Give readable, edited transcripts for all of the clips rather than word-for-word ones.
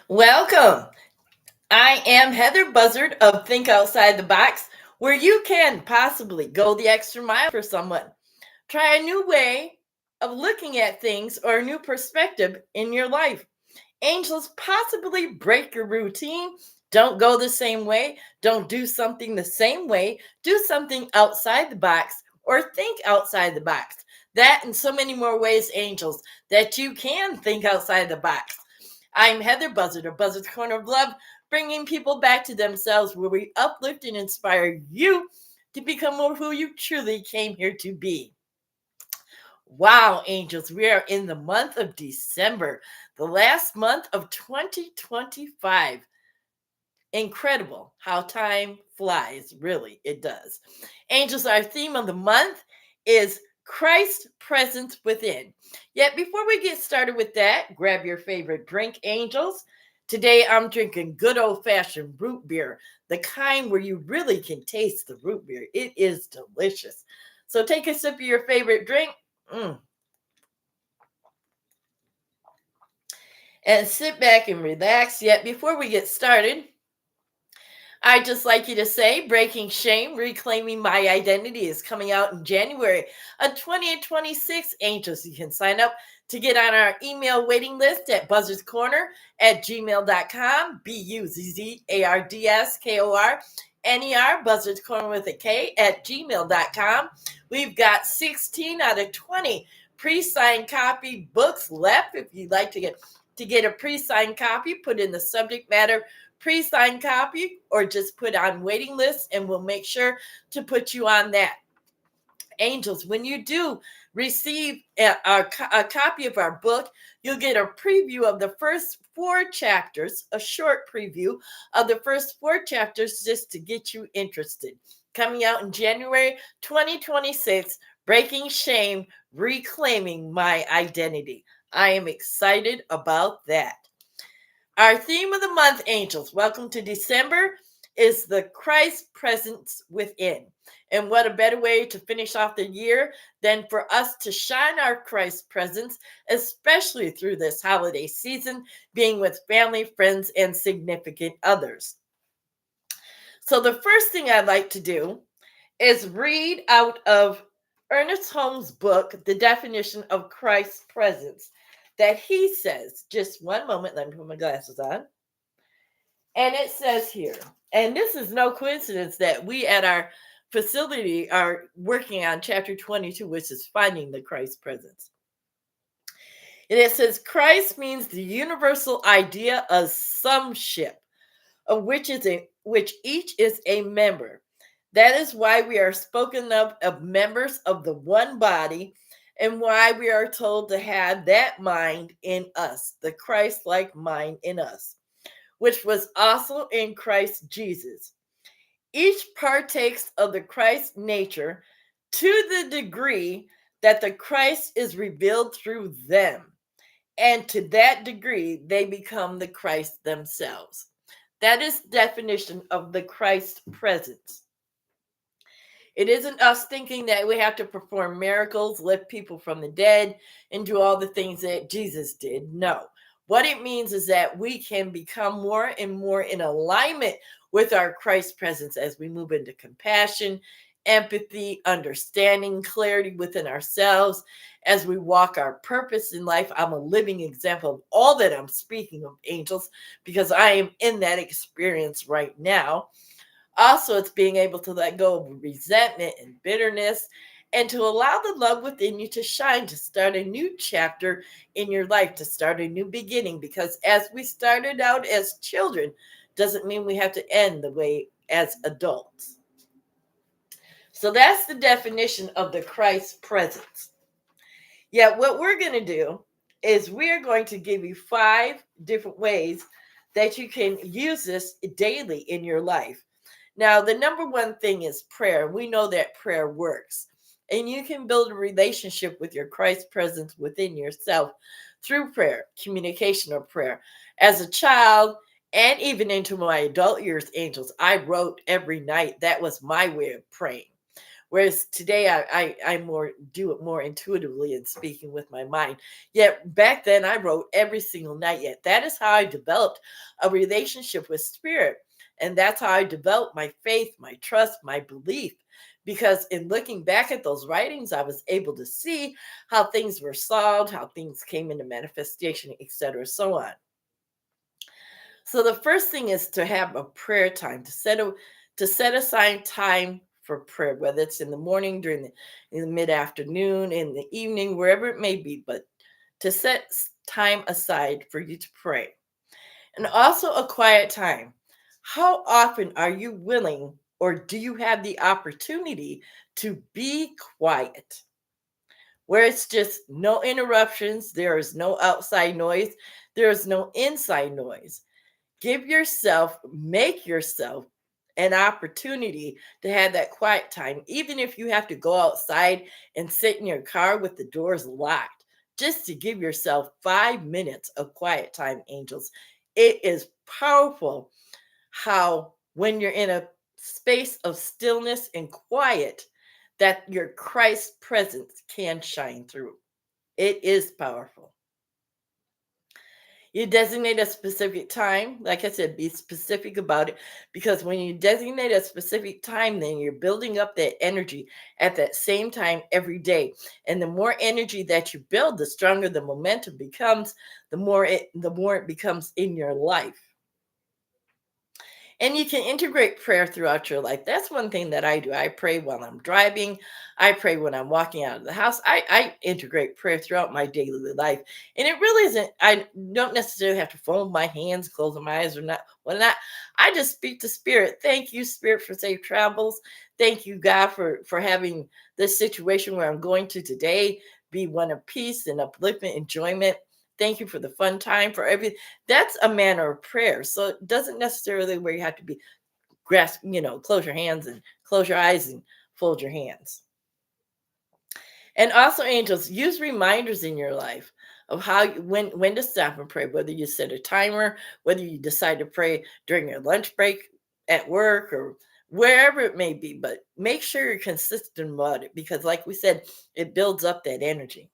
Welcome. I am Heather Buzzard of Think Outside the Box, where you can possibly go the extra mile for someone. Try a new way of looking at things or a new perspective in your life. Angels possibly break your routine. Don't go the same way. Don't do something the same way. Do something outside the box or think outside the box. That and so many more ways, angels, that you can think outside the box. I'm Heather Buzzard of Buzzard's Corner of Love, bringing people back to themselves where we uplift and inspire you to become more who you truly came here to be. Wow, angels, we are in the month of December, the last month of 2025. Incredible how time flies, really, it does. Angels, our theme of the month is Christ's presence within. Yet before we get started with that, grab your favorite drink, angels. Today I'm drinking good old-fashioned root beer, the kind where you really can taste the root beer. It is delicious. So take a sip of your favorite drink. And sit back and relax. Yet before we get started, I'd just like you to say Breaking Shame, Reclaiming My Identity is coming out in January of 2026. Angels, you can sign up to get on our email waiting list at buzzardscorner@gmail.com, BUZZARDSKORNER, Buzzards Corner with a K at gmail.com. We've got 16 out of 20 pre-signed copy books left. If you'd like to get a pre-signed copy, put in the subject matter pre-signed copy or just put on waiting list and we'll make sure to put you on that. Angels, when you do receive a copy of our book, you'll get a preview of the first 4 chapters, a short preview of the first 4 chapters just to get you interested. Coming out in January 2026, Breaking Shame, Reclaiming My Identity. I am excited about that. Our theme of the month, angels, welcome to December, is the Christ presence within. And what a better way to finish off the year than for us to shine our Christ presence, especially through this holiday season, being with family, friends, and significant others. So the first thing I'd like to do is read out of Ernest Holmes' book, The Definition of Christ's Presence, that he says, just one moment, let me put my glasses on. And it says here, and this is no coincidence that we at our facility are working on chapter 22, which is finding the Christ presence. And it says, Christ means the universal idea of sonship, of which each is a member. That is why we are spoken of members of the one body, and why we are told to have that mind in us, the Christ-like mind in us, which was also in Christ Jesus. Each partakes of the Christ nature to the degree that the Christ is revealed through them. And to that degree, they become the Christ themselves. That is the definition of the Christ presence. It isn't us thinking that we have to perform miracles, lift people from the dead, and do all the things that Jesus did. No. What it means is that we can become more and more in alignment with our Christ presence as we move into compassion, empathy, understanding, clarity within ourselves, as we walk our purpose in life. I'm a living example of all that I'm speaking of, angels, because I am in that experience right now. Also, it's being able to let go of resentment and bitterness and to allow the love within you to shine, to start a new chapter in your life, to start a new beginning. Because as we started out as children, doesn't mean we have to end the way as adults. So that's the definition of the Christ presence. Yet what we're going to do is we're going to give you 5 different ways that you can use this daily in your life. Now, the number one thing is prayer. We know that prayer works. And you can build a relationship with your Christ presence within yourself through prayer, communication of prayer. As a child, and even into my adult years, angels, I wrote every night. That was my way of praying. Whereas today I more do it more intuitively and speaking with my mind. Yet back then I wrote every single night. Yet that is how I developed a relationship with spirit. And that's how I developed my faith, my trust, my belief. Because in looking back at those writings, I was able to see how things were solved, how things came into manifestation, etc., so on. So the first thing is to have a prayer time, to set aside time for prayer, whether it's in the morning, during in the mid afternoon, in the evening, wherever it may be, but to set time aside for you to pray. And also a quiet time. How often are you willing or do you have the opportunity to be quiet? Where it's just no interruptions, there is no outside noise, there is no inside noise. Make yourself an opportunity to have that quiet time, even if you have to go outside and sit in your car with the doors locked, just to give yourself 5 minutes of quiet time, angels. It is powerful how, when you're in a space of stillness and quiet, that your Christ presence can shine through. It is powerful. You designate a specific time. Like I said, be specific about it, because when you designate a specific time, then you're building up that energy at that same time every day. And the more energy that you build, the stronger the momentum becomes, the more it becomes in your life. And you can integrate prayer throughout your life. That's one thing that I do. I pray while I'm driving. I pray when I'm walking out of the house. I integrate prayer throughout my daily life. And it really isn't, I don't necessarily have to fold my hands, close my eyes, or not whatnot. I just speak to spirit. Thank you, Spirit, for safe travels. Thank you, God, for having this situation where I'm going to today be one of peace and upliftment, enjoyment. Thank you for the fun time, for every. That's a manner of prayer. So it doesn't necessarily where you have to be close your hands and close your eyes and fold your hands. And also, angels, use reminders in your life of when to stop and pray. Whether you set a timer, whether you decide to pray during your lunch break at work or wherever it may be, but make sure you're consistent about it, because, like we said, it builds up that energy.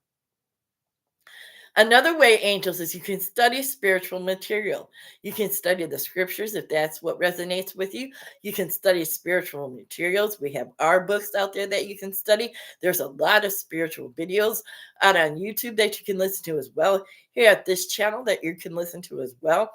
Another way, angels, is you can study spiritual material. You can study the scriptures if that's what resonates with you. You can study spiritual materials. We have our books out there that you can study. There's a lot of spiritual videos out on YouTube that you can listen to as well. Here at this channel that you can listen to as well.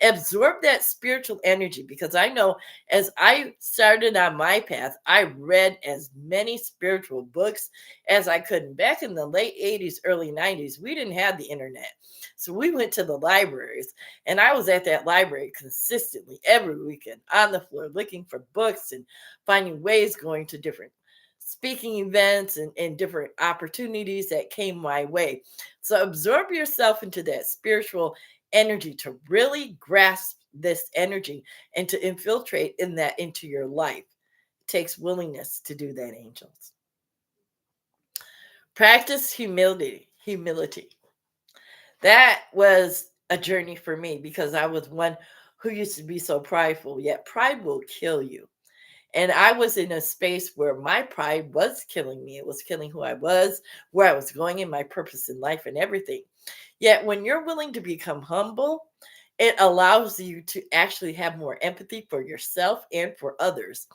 Absorb that spiritual energy, because I know as I started on my path, I read as many spiritual books as I could. And back in the late 80s, early 90s, we didn't have the internet. So we went to the libraries, and I was at that library consistently every weekend on the floor looking for books and finding ways, going to different speaking events and different opportunities that came my way. So absorb yourself into that spiritual energy, to really grasp this energy and to infiltrate in that into your life. It takes willingness to do that, angels. Practice humility. That was a journey for me, because I was one who used to be so prideful, yet pride will kill you. And I was in a space where my pride was killing me. It was killing who I was, where I was going, in my purpose in life and everything. Yet when you're willing to become humble, it allows you to actually have more empathy for yourself and for others.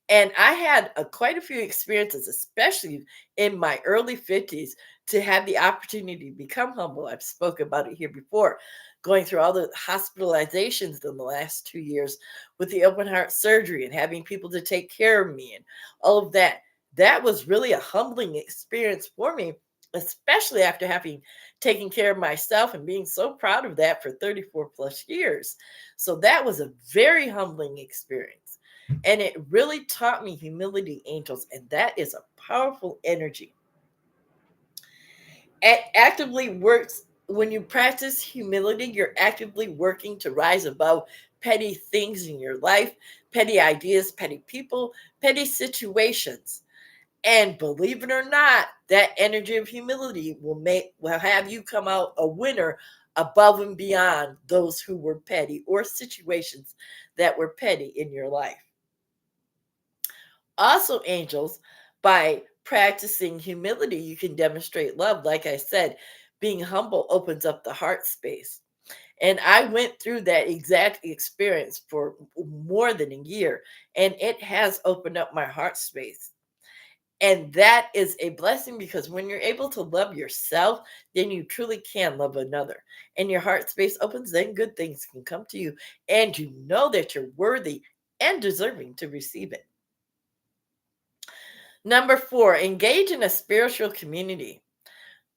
And I had quite a few experiences, especially in my early 50s, to have the opportunity to become humble. I've spoken about it here before, going through all the hospitalizations in the last 2 years with the open heart surgery and having people to take care of me and all of that. That was really a humbling experience for me, especially after having taken care of myself and being so proud of that for 34 plus years. So that was a very humbling experience. And it really taught me humility, angels, and that is a powerful energy. It actively works when you practice humility, you're actively working to rise above petty things in your life, petty ideas, petty people, petty situations. And believe it or not, that energy of humility will have you come out a winner above and beyond those who were petty, or situations that were petty in your life. Also, angels, By practicing humility, you can demonstrate love. Like I said, being humble opens up the heart space. And I went through that exact experience for more than a year, and it has opened up my heart space. And that is a blessing, because when you're able to love yourself, then you truly can love another. And your heart space opens, then good things can come to you. And you know that you're worthy and deserving to receive it. Number 4, engage in a spiritual community,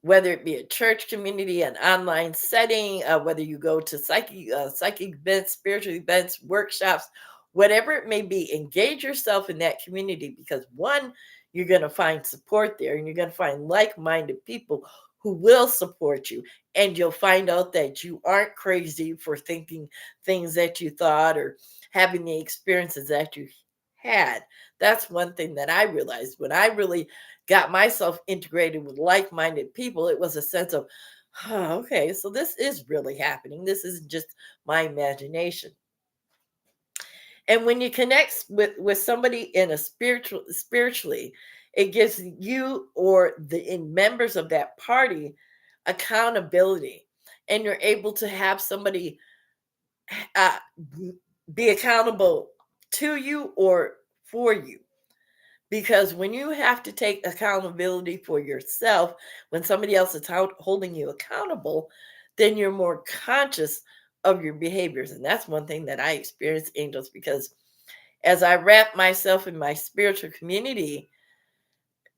whether it be a church community, an online setting, whether you go to psychic events, spiritual events, workshops, whatever it may be. Engage yourself in that community, because one, you're going to find support there, and you're going to find like-minded people who will support you, and you'll find out that you aren't crazy for thinking things that you thought or having the experiences that you had. That's one thing that I realized when I really got myself integrated with like-minded people. It was a sense of, oh, okay, so this is really happening. This isn't just my imagination. And when you connect with somebody in a spiritually, it gives you or the members of that party accountability, and you're able to have somebody uh, be accountable to you or for you. Because when you have to take accountability for yourself, when somebody else is holding you accountable, then you're more conscious of your behaviors. And that's one thing that I experienced, angels, because as I wrapped myself in my spiritual community,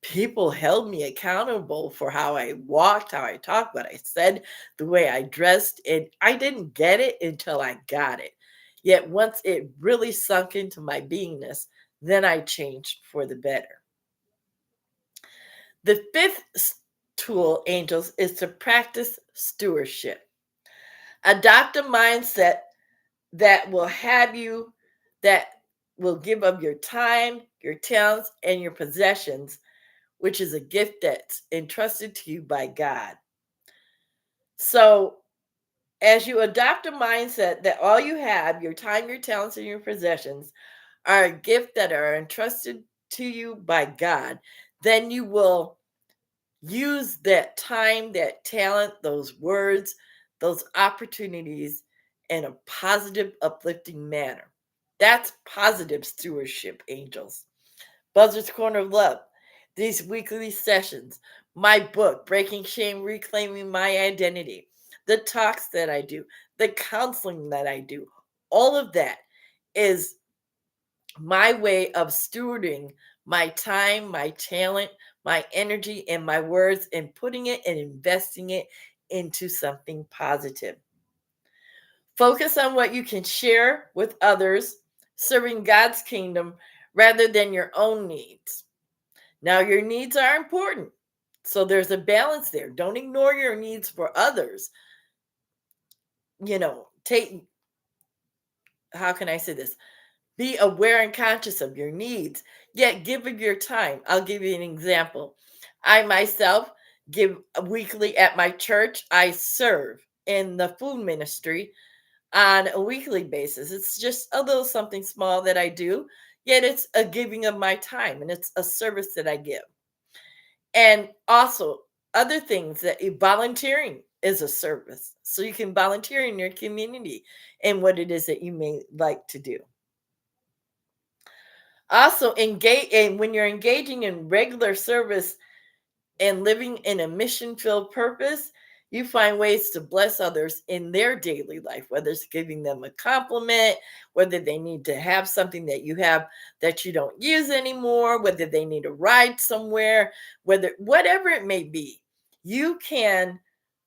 people held me accountable for how I walked, how I talked, what I said, the way I dressed. And I didn't get it until I got it. Yet once it really sunk into my beingness, then I changed for the better. The fifth tool, angels, is to practice stewardship. Adopt a mindset that will have you, that will give of your time, your talents, and your possessions, which is a gift that's entrusted to you by God. So, as you adopt a mindset that all you have, your time, your talents, and your possessions, are a gift that are entrusted to you by God, then you will use that time, that talent, those words, those opportunities in a positive, uplifting manner. That's positive stewardship, angels. Buzzard's Corner of Love, these weekly sessions, my book, Breaking Shame, Reclaiming My Identity, the talks that I do, the counseling that I do, all of that is my way of stewarding my time, my talent, my energy, and my words, and putting it and investing it into something positive. Focus on what you can share with others, serving God's kingdom rather than your own needs. Now, your needs are important. So there's a balance there. Don't ignore your needs for others. How can I say this? Be aware and conscious of your needs, yet give of your time. I'll give you an example. I myself give weekly at my church. I serve in the food ministry on a weekly basis. It's just a little something small that I do, yet it's a giving of my time, and it's a service that I give. And also, other things that volunteering is a service. So you can volunteer in your community and what it is that you may like to do. Also, engage, and when you're engaging in regular service and living in a mission-filled purpose, you find ways to bless others in their daily life, whether it's giving them a compliment, whether they need to have something that you have that you don't use anymore, whether they need a ride somewhere, whatever it may be, you can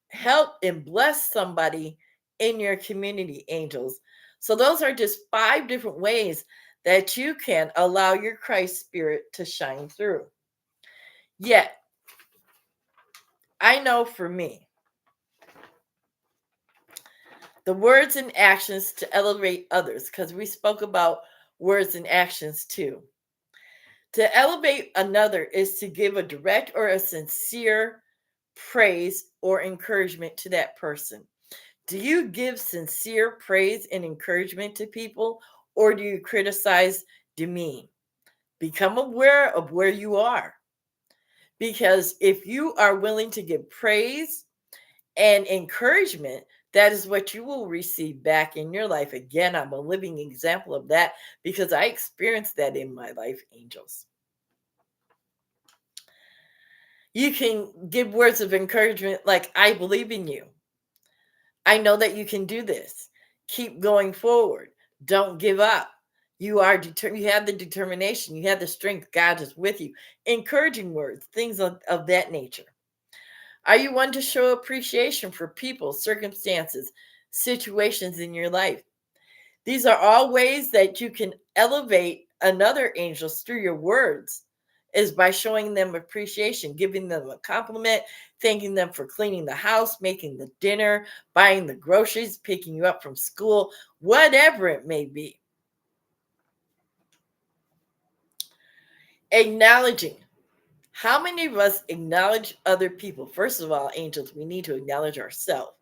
help and bless somebody in your community, angels. So those are just 5 different ways that you can allow your Christ spirit to shine through. Yet, I know for me, the words and actions to elevate others, because we spoke about words and actions too. To elevate another is to give a direct or a sincere praise or encouragement to that person. Do you give sincere praise and encouragement to people, or do you criticize, demean? Become aware of where you are. Because if you are willing to give praise and encouragement, that is what you will receive back in your life. Again, I'm a living example of that because I experienced that in my life, angels. You can give words of encouragement like, I believe in you. I know that you can do this. Keep going forward. Don't give up. You are determined. You have the determination. You have the strength. God is with you. Encouraging words, things of that nature. Are you one to show appreciation for people, circumstances, situations in your life? These are all ways that you can elevate another angel through your words, is by showing them appreciation, giving them a compliment, thanking them for cleaning the house, making the dinner, buying the groceries, picking you up from school, whatever it may be. Acknowledging. How many of us acknowledge other people? First of all, angels, we need to acknowledge ourselves.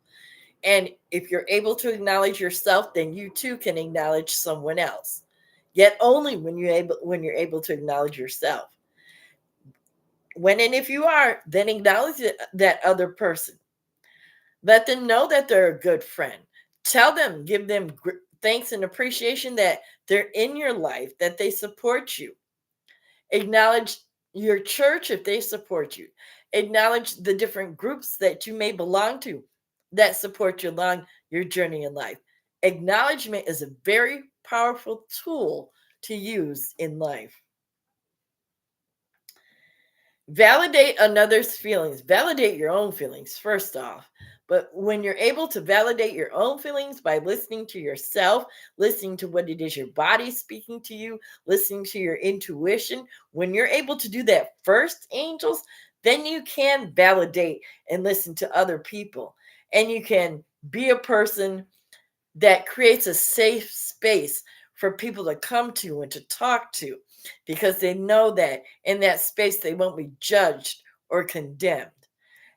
And if you're able to acknowledge yourself, then you too can acknowledge someone else. Yet only when you're able to acknowledge yourself. When and if you are, then acknowledge that other person. Let them know that they're a good friend. Tell them, give them thanks and appreciation that they're in your life, that they support you. Acknowledge your church if they support you. Acknowledge the different groups that you may belong to that support you along your journey in life. Acknowledgement is a very powerful tool to use in life. Validate another's feelings. Validate your own feelings, first off. But when you're able to validate your own feelings by listening to yourself, listening to what it is your body's speaking to you, listening to your intuition, when you're able to do that first, angels, then you can validate and listen to other people. And you can be a person that creates a safe space for people to come to and to talk to, because they know that in that space they won't be judged or condemned.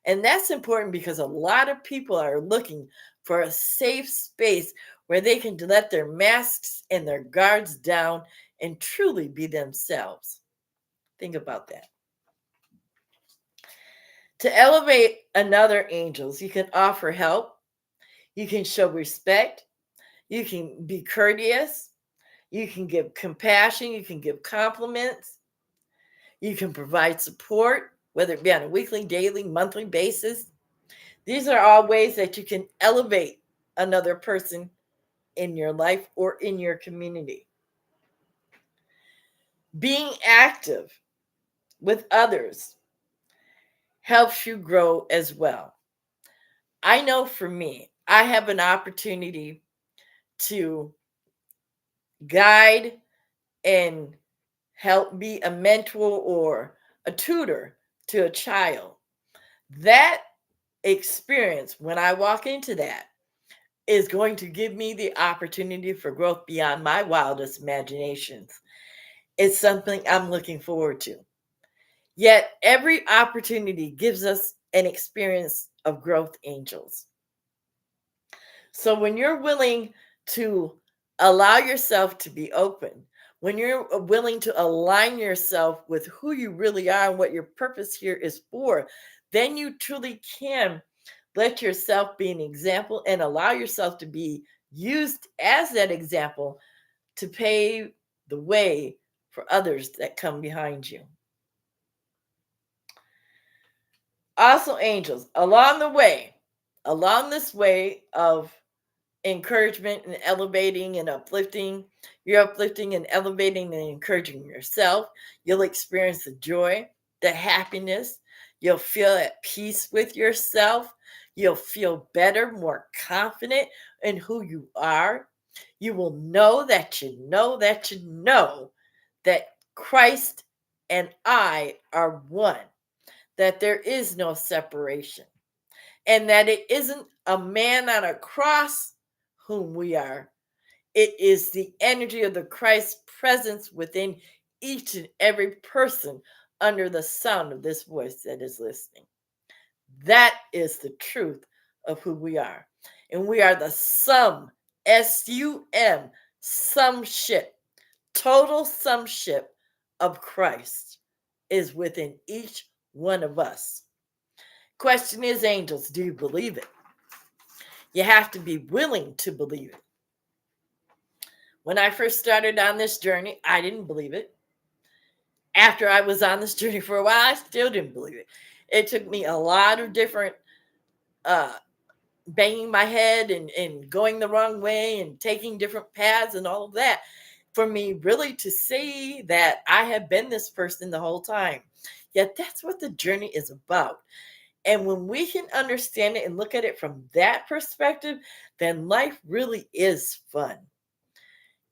And that's important because a lot of people are looking for a safe space where they can let their masks and their guards down and truly be themselves. Think about that. To elevate another, angels, you can offer help, you can show respect, you can be courteous, you can give compassion, you can give compliments, you can provide support, whether it be on a weekly, daily, monthly basis. These are all ways that you can elevate another person in your life or in your community. Being active with others helps you grow as well. I know for me, I have an opportunity to guide and help be a mentor or a tutor to a child. That experience, when I walk into that, is going to give me the opportunity for growth beyond my wildest imaginations. It's something I'm looking forward to. Yet every opportunity gives us an experience of growth, angels. So when you're willing to allow yourself to be open, when you're willing to align yourself with who you really are and what your purpose here is for, then you truly can let yourself be an example and allow yourself to be used as that example to pave the way for others that come behind you. Also, angels, along this way of encouragement and elevating and uplifting, you're uplifting and elevating and encouraging yourself. You'll experience the joy, the happiness. You'll feel at peace with yourself. You'll feel better, more confident in who you are. You will know that you know that you know that Christ and I are one, that there is no separation, and that it isn't a man on a cross whom we are. It is the energy of the Christ presence within each and every person under the sound of this voice that is listening. That is the truth of who we are. And we are the sum, SUM, sumship, total sumship of Christ is within each one of us. Question is, angels, do you believe it? You have to be willing to believe it. When I first started on this journey, I didn't believe it. After I was on this journey for a while, I still didn't believe it. It took me a lot of different banging my head and going the wrong way and taking different paths and all of that for me really to see that I have been this person the whole time. Yet that's what the journey is about. And when we can understand it and look at it from that perspective, then life really is fun.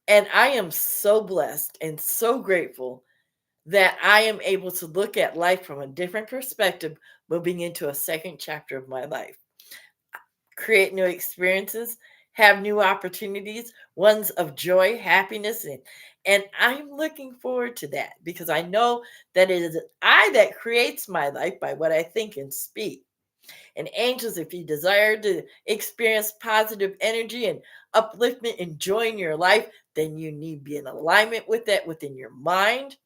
And I am so blessed and so grateful that I am able to look at life from a different perspective, moving into a second chapter of my life. Create new experiences, have new opportunities, ones of joy, happiness, and I'm looking forward to that because I know that it is I that creates my life by what I think and speak. And angels, if you desire to experience positive energy and upliftment and joy in your life, then you need to be in alignment with that within your mind,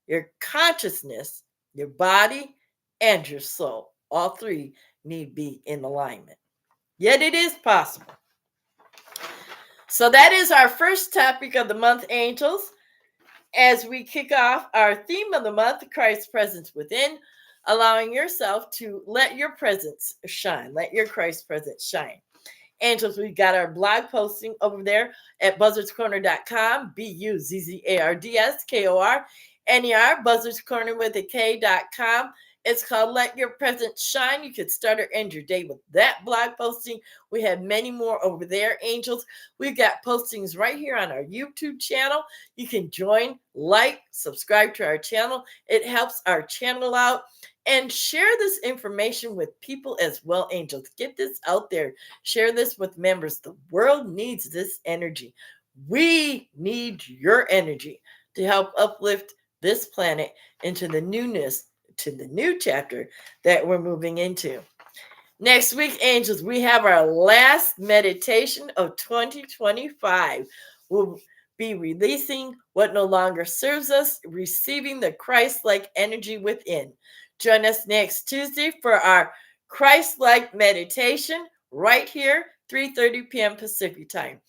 your consciousness, your body, and your soul. All three need to be in alignment. Yet it is possible. So that is our first topic of the month, angels. As we kick off our theme of the month, Christ's presence within, allowing yourself to let your presence shine. Let your Christ presence shine. Angels, we've got our blog posting over there at buzzardscorner.com, BUZZARDSKORNER, Buzzards Corner with a K.com. It's called Let Your Presence Shine. You could start or end your day with that blog posting. We have many more over there, angels. We've got postings right here on our YouTube channel. You can join, like, subscribe to our channel. It helps our channel out. And share this information with people as well, angels. Get this out there. Share this with members. The world needs this energy. We need your energy to help uplift this planet into the newness, to the new chapter that we're moving into. Next week, angels, we have our last meditation of 2025. We'll be releasing what no longer serves us, receiving the Christ-like energy within. Join us next Tuesday for our Christ-like meditation right here, 3:30 p.m. Pacific time.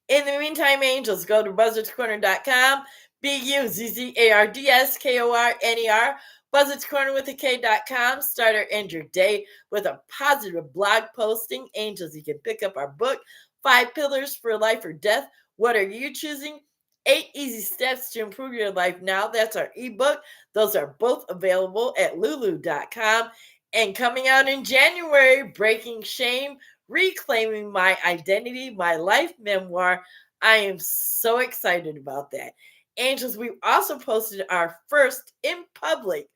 In the meantime, angels, go to buzzardscorner.com, BUZZARDSKORNER, Buzzards with a K.com. Start or end your day with a positive blog posting. Angels, you can pick up our book, 5 Pillars for Life or Death. What are you choosing? 8 Easy Steps to Improve Your Life Now. That's our ebook. Those are both available at lulu.com. And coming out in January, Breaking Shame, Reclaiming My Identity, my life memoir. I am so excited about that. Angels, we've also posted our first in public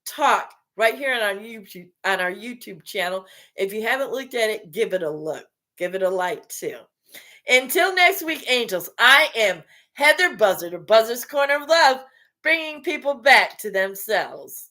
talk right here on our YouTube channel. If you haven't looked at it, give it a look. Give it a like too. Until next week, angels, I am Heather Buzzard of Buzzard's Corner of Love, bringing people back to themselves.